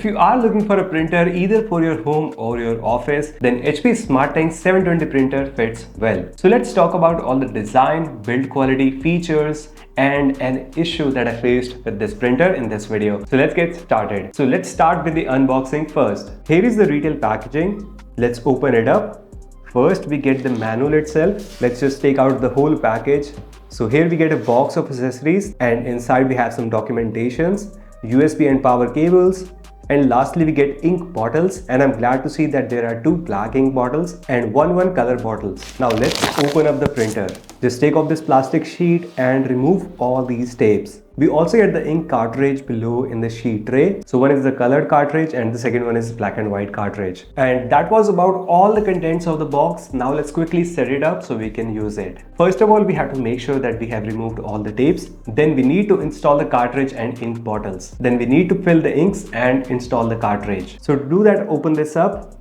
If you are looking for a printer either for your home or your office, then HP SmartTank 720 printer fits well. So let's talk about all the design, build quality, features, and an issue that I faced with this printer in this video. So let's get started. So let's start with the unboxing first. Here is the retail packaging. Let's open it up. First, we get the manual itself. Let's just take out the whole package. So here we get a box of accessories, and inside we have some documentations, USB and power cables, and lastly we get ink bottles, and I'm glad to see that there are 2 black ink bottles and one color bottles. Now let's open up the printer. Just take off this plastic sheet and remove all these tapes. We also get the ink cartridge below in the sheet tray. So one is the colored cartridge and the second one is black and white cartridge. And that was about all the contents of the box. Now let's quickly set it up so we can use it. First of all, we have to make sure that we have removed all the tapes. Then we need to install the cartridge and ink bottles. Then we need to fill the inks and install the cartridge. So to do that, open this up.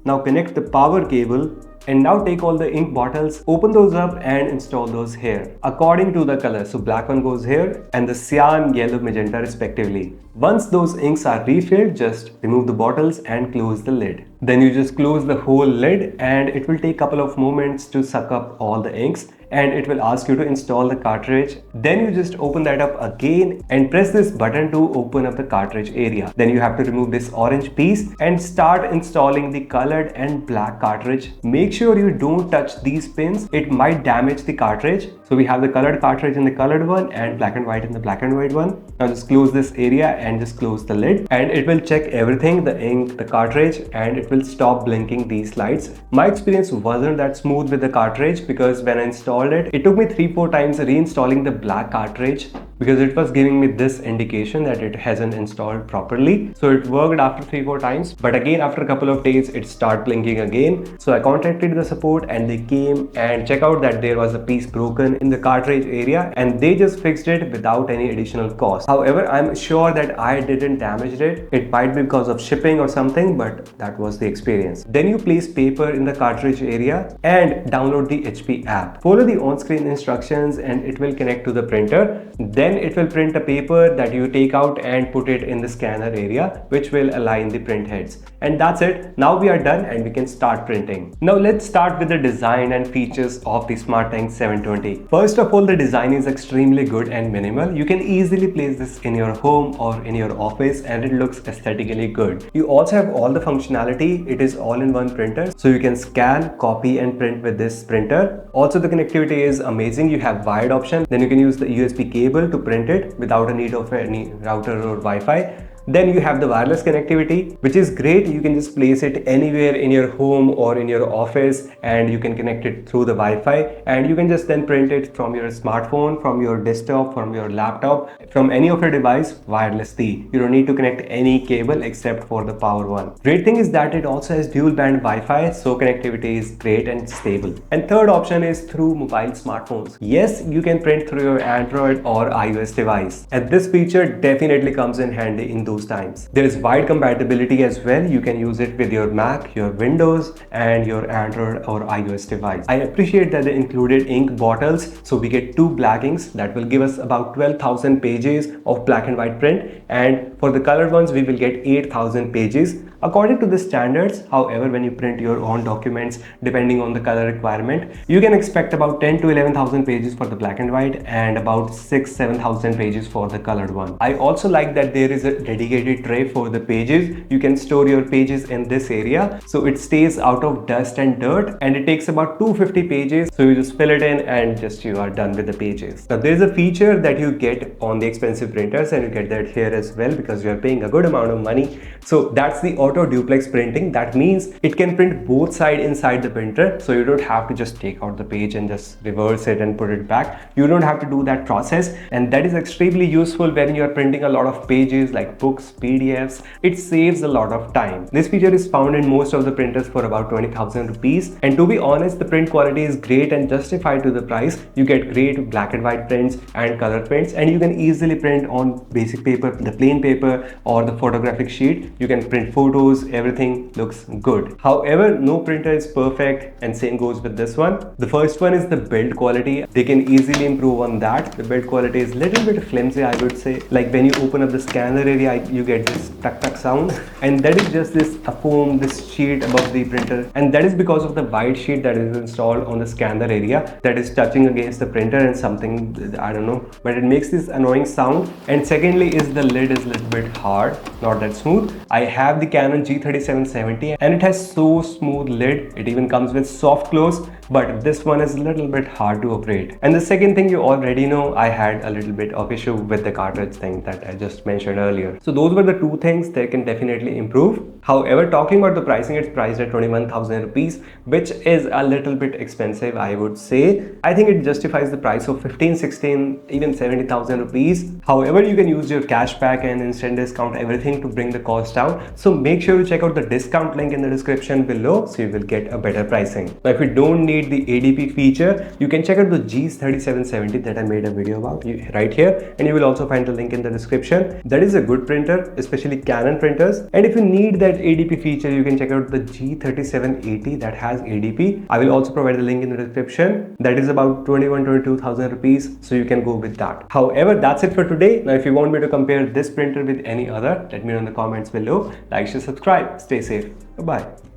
Now connect the power cable. And now take all the ink bottles, open those up and install those here according to the color. So black one goes here and the cyan, yellow, magenta respectively. Once those inks are refilled, just remove the bottles and close the lid. Then you just close the whole lid and it will take a couple of moments to suck up all the inks, and it will ask you to install the cartridge. Then you just open that up again and press this button to open up the cartridge area. Then you have to remove this orange piece and start installing the colored and black cartridge. Make sure you don't touch these pins, it might damage the cartridge. So we have the colored cartridge in the colored one and black and white in the black and white one. Now just close this area and just close the lid, and it will check everything, the ink, the cartridge, and it will stop blinking these lights. My experience wasn't that smooth with the cartridge because when I installed it took me 3-4 times reinstalling the black cartridge because it was giving me this indication that it hasn't installed properly. So it worked after 3-4 times, but again after a couple of days it started blinking again. So I contacted the support and they came and checked out that there was a piece broken in the cartridge area, and they just fixed it without any additional cost. However, I'm sure that I didn't damage it. It might be because of shipping or something, but that was the experience. Then you place paper in the cartridge area and download the HP app. Follow the on-screen instructions and it will connect to the printer. Then it will print a paper that you take out and put it in the scanner area, which will align the print heads. And that's it. Now we are done and we can start printing. Now let's start with the design and features of the SmartTank 720. First of all, the design is extremely good and minimal. You can easily place this in your home or in your office and it looks aesthetically good. You also have all the functionality. It is all-in-one printer, so you can scan, copy and print with this printer. Also the connectivity is amazing. You have wired option, then you can use the USB cable to print it without a need of any router or Wi-Fi. Then you have the wireless connectivity, which is great. You can just place it anywhere in your home or in your office and you can connect it through the Wi-Fi, and you can just then print it from your smartphone, from your desktop, from your laptop, from any of your device wirelessly. You don't need to connect any cable except for the power one. Great thing is that it also has dual band Wi-Fi, so connectivity is great and stable. And third option is through mobile smartphones. Yes, you can print through your Android or iOS device, and this feature definitely comes in handy in those times. There is wide compatibility as well. You can use it with your Mac, your Windows and your Android or iOS device. I appreciate that they included ink bottles, so we get 2 black inks that will give us about 12,000 pages of black and white print, and for the colored ones we will get 8,000 pages according to the standards. However, when you print your own documents, depending on the color requirement, you can expect about 10 to 11,000 pages for the black and white and about 6-7,000 pages for the colored one. I also like that there is a dedicated tray for the pages. You can store your pages in this area, so it stays out of dust and dirt, and it takes about 250 pages. So you just fill it in and just you are done with the pages. Now there is a feature that you get on the expensive printers, and you get that here as well because you are paying a good amount of money. So that's the auto duplex printing. That means it can print both sides inside the printer, so you don't have to just take out the page and just reverse it and put it back. You don't have to do that process, and that is extremely useful when you are printing a lot of pages like books, PDFs. It saves a lot of time. This feature is found in most of the printers for about 20,000 rupees, and to be honest, the print quality is great and justified to the price. You get great black and white prints and color prints, and you can easily print on basic paper, the plain paper paper or the photographic sheet. You can print photos, everything looks good. However, no printer is perfect, and same goes with this one. The first one is the build quality. They can easily improve on that. The build quality is little bit flimsy, I would say. Like when you open up the scanner area, you get this tuck tuck sound, and that is just this foam, this sheet above the printer, and that is because of the white sheet that is installed on the scanner area that is touching against the printer and something, I don't know, but it makes this annoying sound. And secondly is the lid is a little bit hard, not that smooth. I have the Canon G3770 and it has so smooth lid. It even comes with soft close, but this one is a little bit hard to operate. And the second thing, you already know, I had a little bit of issue with the cartridge thing that I just mentioned earlier. So those were the two things that can definitely improve. However, talking about the pricing, it's priced at 21,000 rupees, which is a little bit expensive, I would say. I think it justifies the price of 15, 16, even 70,000 rupees. However, you can use your cashback and instant discount, everything to bring the cost down. So make sure to check out the discount link in the description below so you will get a better pricing. Now, if you don't need the ADP feature, you can check out the G3770 that I made a video about right here, and you will also find the link in the description. That is a good printer, especially Canon printers. And if you need that ADP feature, you can check out the G3780 that has ADP. I will also provide the link in the description. That is about 22,000 rupees, so you can go with that. However, that's it for today. Now, if you want me to compare this printer with any other, let me know in the comments below. Like, share, subscribe. Stay safe. Bye.